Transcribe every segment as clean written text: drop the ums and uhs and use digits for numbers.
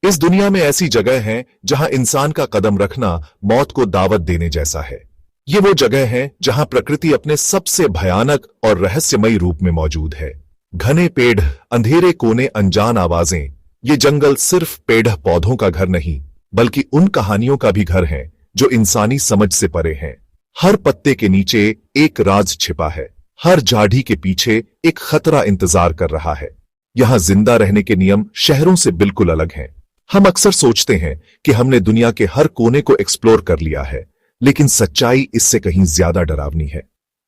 इस दुनिया में ऐसी जगह है जहां इंसान का कदम रखना मौत को दावत देने जैसा है। ये वो जगह है जहां प्रकृति अपने सबसे भयानक और रहस्यमयी रूप में मौजूद है। घने पेड़, अंधेरे कोने, अनजान आवाजें। ये जंगल सिर्फ पेड़ पौधों का घर नहीं, बल्कि उन कहानियों का भी घर है जो इंसानी समझ से परे हैं। हर पत्ते के नीचे एक राज छिपा है, हर झाड़ी के पीछे एक खतरा इंतजार कर रहा है। यहां जिंदा रहने के नियम शहरों से बिल्कुल अलग हैं। हम अक्सर सोचते हैं कि हमने दुनिया के हर कोने को एक्सप्लोर कर लिया है, लेकिन सच्चाई इससे कहीं ज्यादा डरावनी है।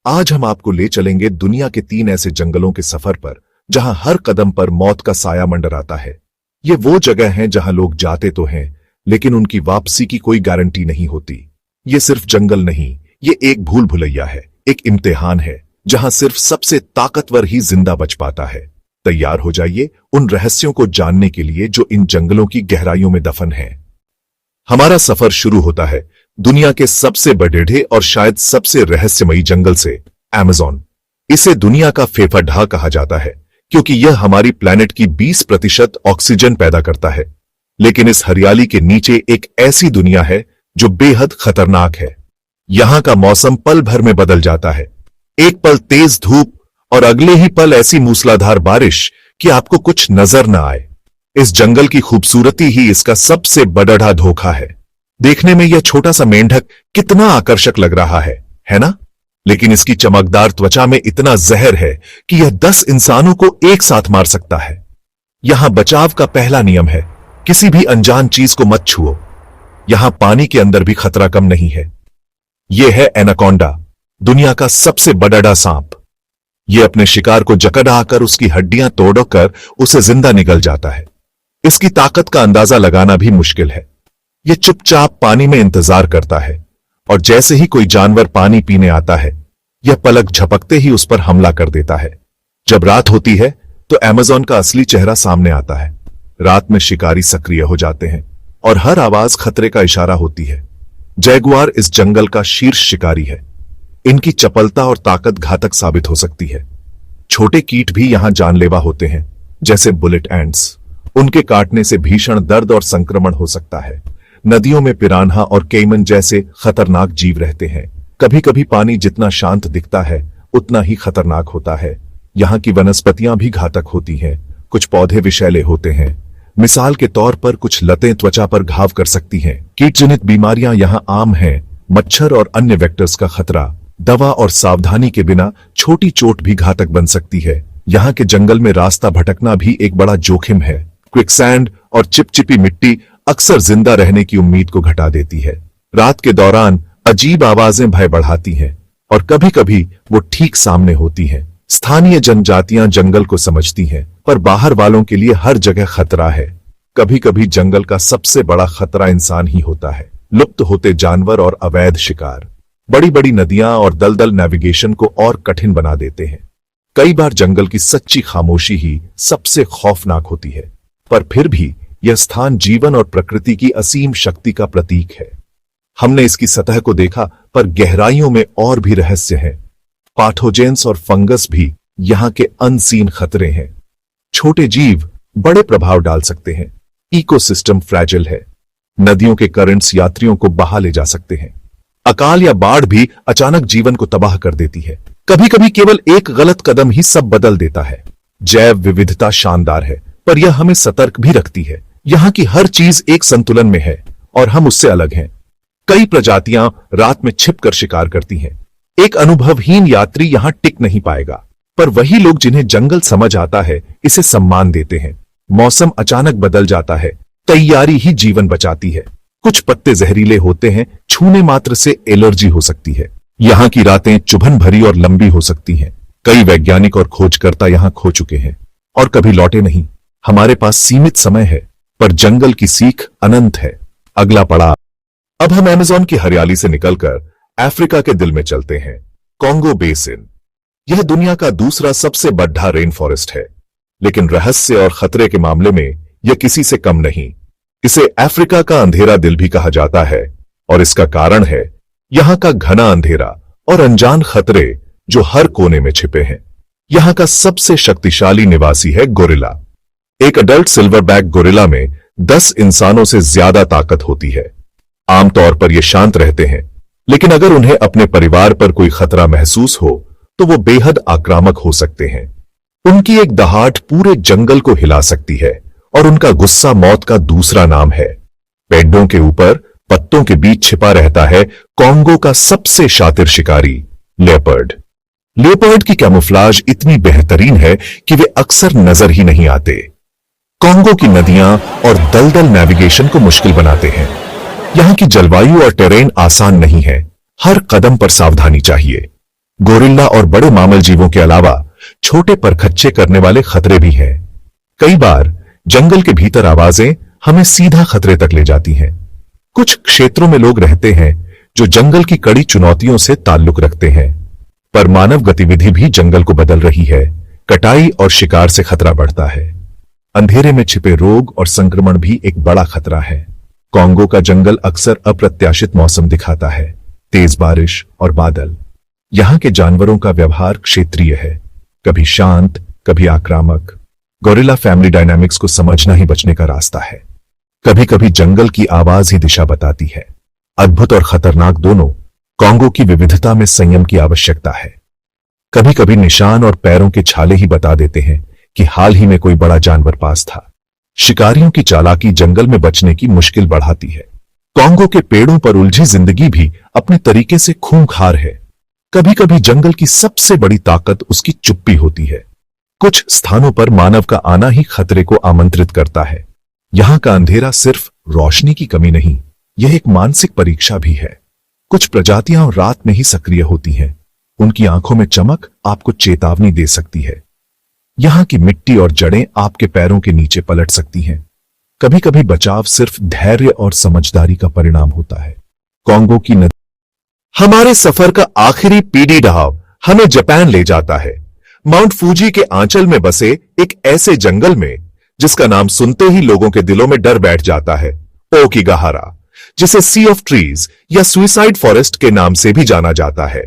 आज हम आपको ले चलेंगे दुनिया के 3 ऐसे जंगलों के सफर पर जहां हर कदम पर मौत का साया मंडराता है। ये वो जगह है जहां लोग जाते तो हैं, लेकिन उनकी वापसी की कोई गारंटी नहीं होती। ये सिर्फ जंगल नहीं, ये एक भूल भुलैया है, एक इम्तिहान है जहां सिर्फ सबसे ताकतवर ही जिंदा बच पाता है। तैयार हो जाइए उन रहस्यों को जानने के लिए जो इन जंगलों की गहराइयों में दफन हैं। हमारा सफर शुरू होता है दुनिया के सबसे बड़े और शायद सबसे रहस्यमयी जंगल से, अमेज़न। इसे दुनिया का फेफड़ा कहा जाता है क्योंकि यह हमारी प्लैनेट की 20% ऑक्सीजन पैदा करता है। लेकिन इस हरियाली के नीचे एक ऐसी दुनिया है जो बेहद खतरनाक है। यहां का मौसम पल भर में बदल जाता है। एक पल तेज धूप और अगले ही पल ऐसी मूसलाधार बारिश कि आपको कुछ नजर न आए। इस जंगल की खूबसूरती ही इसका सबसे बड़ा धोखा है। देखने में यह छोटा सा मेंढक कितना आकर्षक लग रहा है ना? लेकिन इसकी चमकदार त्वचा में इतना जहर है कि यह 10 इंसानों को एक साथ मार सकता है। यहां बचाव का पहला नियम है, किसी भी अनजान चीज को मत छुओ। यहां पानी के अंदर भी खतरा कम नहीं है। यह है एनाकोंडा, दुनिया का सबसे बड़ा सांप। यह अपने शिकार को जकड़ आकर उसकी हड्डियां तोड़कर उसे जिंदा निगल जाता है। इसकी ताकत का अंदाजा लगाना भी मुश्किल है। यह चुपचाप पानी में इंतजार करता है और जैसे ही कोई जानवर पानी पीने आता है, यह पलक झपकते ही उस पर हमला कर देता है। जब रात होती है तो अमेज़न का असली चेहरा सामने आता है। रात में शिकारी सक्रिय हो जाते हैं और हर आवाज खतरे का इशारा होती है। जैगुआर इस जंगल का शीर्ष शिकारी है। इनकी चपलता और ताकत घातक साबित हो सकती है। छोटे कीट भी यहां जानलेवा होते हैं, जैसे बुलेट एंट्स। उनके काटने से भीषण दर्द और संक्रमण हो सकता है। नदियों में पिरान्हा और केमन जैसे खतरनाक जीव रहते हैं। कभी कभी पानी जितना शांत दिखता है उतना ही खतरनाक होता है। यहाँ की वनस्पतियां भी घातक होती हैं। कुछ पौधे विषैले होते हैं। मिसाल के तौर पर कुछ लतें त्वचा पर घाव कर सकती हैं। कीटजनित बीमारियां यहाँ आम हैं। मच्छर और अन्य वेक्टर्स का खतरा। दवा और सावधानी के बिना छोटी चोट भी घातक बन सकती है। यहाँ के जंगल में रास्ता भटकना भी एक बड़ा जोखिम है। क्विकसैंड और चिपचिपी मिट्टी अक्सर जिंदा रहने की उम्मीद को घटा देती है। रात के दौरान अजीब आवाजें भय बढ़ाती हैं और कभी कभी वो ठीक सामने होती हैं। स्थानीय जनजातियां जंगल को समझती हैं, पर बाहर वालों के लिए हर जगह खतरा है। कभी कभी जंगल का सबसे बड़ा खतरा इंसान ही होता है। लुप्त होते जानवर और अवैध शिकार। बड़ी बड़ी नदियां और दलदल नेविगेशन को और कठिन बना देते हैं। कई बार जंगल की सच्ची खामोशी ही सबसे खौफनाक होती है, पर फिर भी यह स्थान जीवन और प्रकृति की असीम शक्ति का प्रतीक है। हमने इसकी सतह को देखा, पर गहराइयों में और भी रहस्य हैं। पैथोजेंस और फंगस भी यहाँ के अनसीन खतरे हैं। छोटे जीव बड़े प्रभाव डाल सकते हैं। इकोसिस्टम फ्रैजिल है। नदियों के करंट्स यात्रियों को बहा ले जा सकते हैं। अकाल या बाढ़ भी अचानक जीवन को तबाह कर देती है। कभी कभी केवल एक गलत कदम ही सब बदल देता है। जैव विविधता शानदार है, पर यह हमें सतर्क भी रखती है। यहाँ की हर चीज एक संतुलन में है और हम उससे अलग हैं। कई प्रजातियां रात में छिपकर शिकार करती हैं। एक अनुभवहीन यात्री यहाँ टिक नहीं पाएगा, पर वही लोग जिन्हें जंगल समझ आता है इसे सम्मान देते हैं। मौसम अचानक बदल जाता है, तैयारी ही जीवन बचाती है। कुछ पत्ते जहरीले होते हैं, छूने मात्र से एलर्जी हो सकती है। यहाँ की रातें चुभन भरी और लंबी हो सकती हैं। कई वैज्ञानिक और खोजकर्ता यहाँ खो चुके हैं और कभी लौटे नहीं। हमारे पास सीमित समय है, पर जंगल की सीख अनंत है। अगला पड़ाव। अब हम अमेज़न की हरियाली से निकलकर अफ्रीका के दिल में चलते हैं, कॉन्गो बेसिन। यह दुनिया का दूसरा सबसे बड़ा रेन फॉरेस्ट है, लेकिन रहस्य और खतरे के मामले में यह किसी से कम नहीं। इसे अफ्रीका का अंधेरा दिल भी कहा जाता है और इसका कारण है यहां का घना अंधेरा और अनजान खतरे जो हर कोने में छिपे हैं। यहां का सबसे शक्तिशाली निवासी है गोरिल्ला। एक अडल्ट सिल्वरबैक गोरिल्ला में 10 इंसानों से ज्यादा ताकत होती है। आमतौर पर ये शांत रहते हैं, लेकिन अगर उन्हें अपने परिवार पर कोई खतरा महसूस हो तो वो बेहद आक्रामक हो सकते हैं। उनकी एक दहाड़ पूरे जंगल को हिला सकती है और उनका गुस्सा मौत का दूसरा नाम है। पेड़ों के ऊपर पत्तों के बीच छिपा रहता है कॉन्गो का सबसे शातिर शिकारी लेपर्ड। लेपर्ड की कैमोफ्लाज इतनी बेहतरीन है कि वे अक्सर नजर ही नहीं आते। कॉन्गो की नदियां और दलदल नेविगेशन को मुश्किल बनाते हैं। यहां की जलवायु और टेरेन आसान नहीं है, हर कदम पर सावधानी चाहिए। गोरिल्ला और बड़े मामल जीवों के अलावा छोटे परखच्चे करने वाले खतरे भी हैं। कई बार जंगल के भीतर आवाजें हमें सीधा खतरे तक ले जाती हैं। कुछ क्षेत्रों में लोग रहते हैं जो जंगल की कड़ी चुनौतियों से ताल्लुक रखते हैं, पर मानव गतिविधि भी जंगल को बदल रही है। कटाई और शिकार से खतरा बढ़ता है। अंधेरे में छिपे रोग और संक्रमण भी एक बड़ा खतरा है। कॉन्गो का जंगल अक्सर अप्रत्याशित मौसम दिखाता है, तेज बारिश और बादल। यहां के जानवरों का व्यवहार क्षेत्रीय है, कभी शांत कभी आक्रामक। गोरिल्ला फैमिली डायनामिक्स को समझना ही बचने का रास्ता है। कभी कभी जंगल की आवाज ही दिशा बताती है। अद्भुत और खतरनाक दोनों, कॉन्गो की विविधता में संयम की आवश्यकता है। कभी कभी निशान और पैरों के छाले ही बता देते हैं कि हाल ही में कोई बड़ा जानवर पास था। शिकारियों की चालाकी जंगल में बचने की मुश्किल बढ़ाती है। कॉन्गो के पेड़ों पर उलझी जिंदगी भी अपने तरीके से खूंखार है। कभी कभी जंगल की सबसे बड़ी ताकत उसकी चुप्पी होती है। कुछ स्थानों पर मानव का आना ही खतरे को आमंत्रित करता है। यहां का अंधेरा सिर्फ रोशनी की कमी नहीं, यह एक मानसिक परीक्षा भी है। कुछ प्रजातियां रात में ही सक्रिय होती हैं। उनकी आंखों में चमक आपको चेतावनी दे सकती है। यहां की मिट्टी और जड़ें आपके पैरों के नीचे पलट सकती हैं। कभी कभी बचाव सिर्फ धैर्य और समझदारी का परिणाम होता है। कॉन्गो की नदी। हमारे सफर का आखिरी पीढ़ी ढाव हमें जापान ले जाता है, माउंट फूजी के आंचल में बसे एक ऐसे जंगल में जिसका नाम सुनते ही लोगों के दिलों में डर बैठ जाता है, ओकिगाहारा, जिसे सी ऑफ ट्रीज या सुइसाइड फॉरेस्ट के नाम से भी जाना जाता है।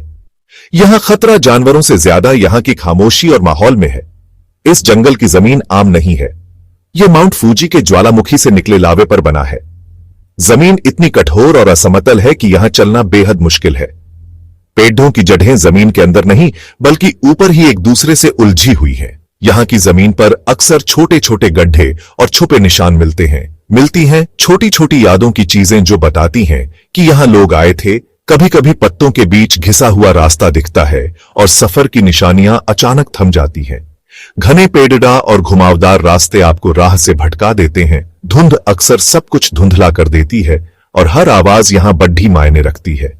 यहां खतरा जानवरों से ज्यादा यहां की खामोशी और माहौल में है। इस जंगल की जमीन आम नहीं है। यह माउंट फूजी के ज्वालामुखी से निकले लावे पर बना है। जमीन इतनी कठोर और असमतल है कि यहां चलना बेहद मुश्किल है। पेड़ों की जड़ें जमीन के अंदर नहीं बल्कि ऊपर ही एक दूसरे से उलझी हुई हैं। यहां की जमीन पर अक्सर छोटे छोटे गड्ढे और छुपे निशान मिलती हैं छोटी छोटी यादों की चीजें जो बताती हैं कि यहां लोग आए थे। कभी कभी पत्तों के बीच घिसा हुआ रास्ता दिखता है और सफर की निशानियां अचानक थम जाती हैं। घने पेड़दा और घुमावदार रास्ते आपको राह से भटका देते हैं। धुंध अक्सर सब कुछ धुंधला कर देती है और हर आवाज यहां बड़ी मायने रखती है।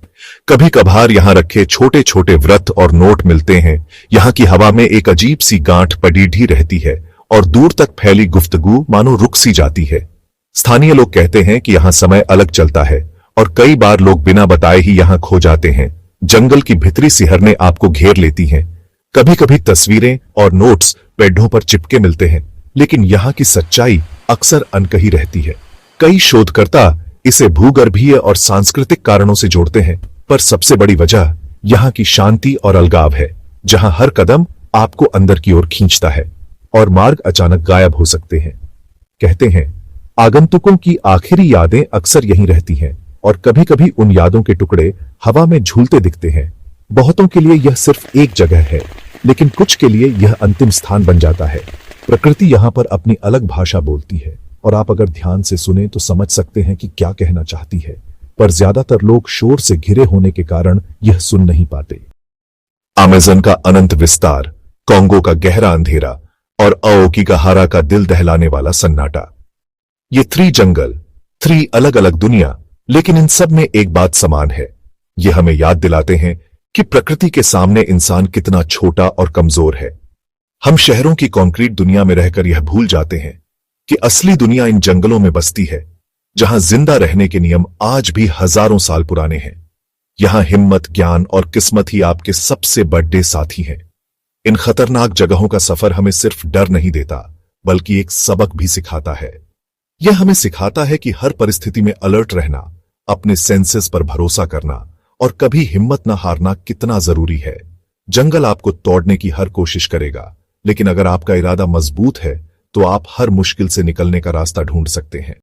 कभी कभार यहां रखे छोटे छोटे व्रत और नोट मिलते हैं। यहां की हवा में एक अजीब सी गांठ पड़ी रहती है और दूर तक फैली गुफ्तगू मानो रुक सी जाती है। स्थानीय लोग कहते हैं कि यहां समय अलग चलता है और कई बार लोग बिना बताए ही यहां खो जाते हैं। जंगल की भीतरी सिहरने आपको घेर लेती हैं। कभी कभी तस्वीरें और नोट्स पेड़ों पर चिपके मिलते हैं, लेकिन यहां की सच्चाई अक्सर अनकही रहती है। कई शोधकर्ता इसे भूगर्भीय और सांस्कृतिक कारणों से जोड़ते हैं, पर सबसे बड़ी वजह यहां की शांति और अलगाव है, जहां हर कदम आपको अंदर की ओर खींचता है और मार्ग अचानक गायब हो सकते हैं। कहते हैं आगंतुकों की आखिरी यादें अक्सर यहीं रहती हैं और कभी कभी उन यादों के टुकड़े हवा में झूलते दिखते हैं। बहुतों के लिए यह सिर्फ एक जगह है, लेकिन कुछ के लिए यह अंतिम स्थान बन जाता है। प्रकृति यहां पर अपनी अलग भाषा बोलती है और आप अगर ध्यान से सुने तो समझ सकते हैं कि क्या कहना चाहती है, पर ज्यादातर लोग शोर से घिरे होने के कारण यह सुन नहीं पाते। अमेज़न का अनंत विस्तार, कॉन्गो का गहरा अंधेरा और ओकिगाहारा का दिल दहलाने वाला सन्नाटा। ये 3 जंगल, 3 अलग अलग दुनिया, लेकिन इन सब में एक बात समान है। ये हमें याद दिलाते हैं कि प्रकृति के सामने इंसान कितना छोटा और कमजोर है। हम शहरों की कंक्रीट दुनिया में रहकर यह भूल जाते हैं कि असली दुनिया इन जंगलों में बसती है, जहां जिंदा रहने के नियम आज भी हजारों साल पुराने हैं। यहां हिम्मत, ज्ञान और किस्मत ही आपके सबसे बड़े साथी हैं। इन खतरनाक जगहों का सफर हमें सिर्फ डर नहीं देता, बल्कि एक सबक भी सिखाता है। यह हमें सिखाता है कि हर परिस्थिति में अलर्ट रहना, अपने सेंसेस पर भरोसा करना और कभी हिम्मत न हारना कितना जरूरी है। जंगल आपको तोड़ने की हर कोशिश करेगा, लेकिन अगर आपका इरादा मजबूत है तो आप हर मुश्किल से निकलने का रास्ता ढूंढ सकते हैं।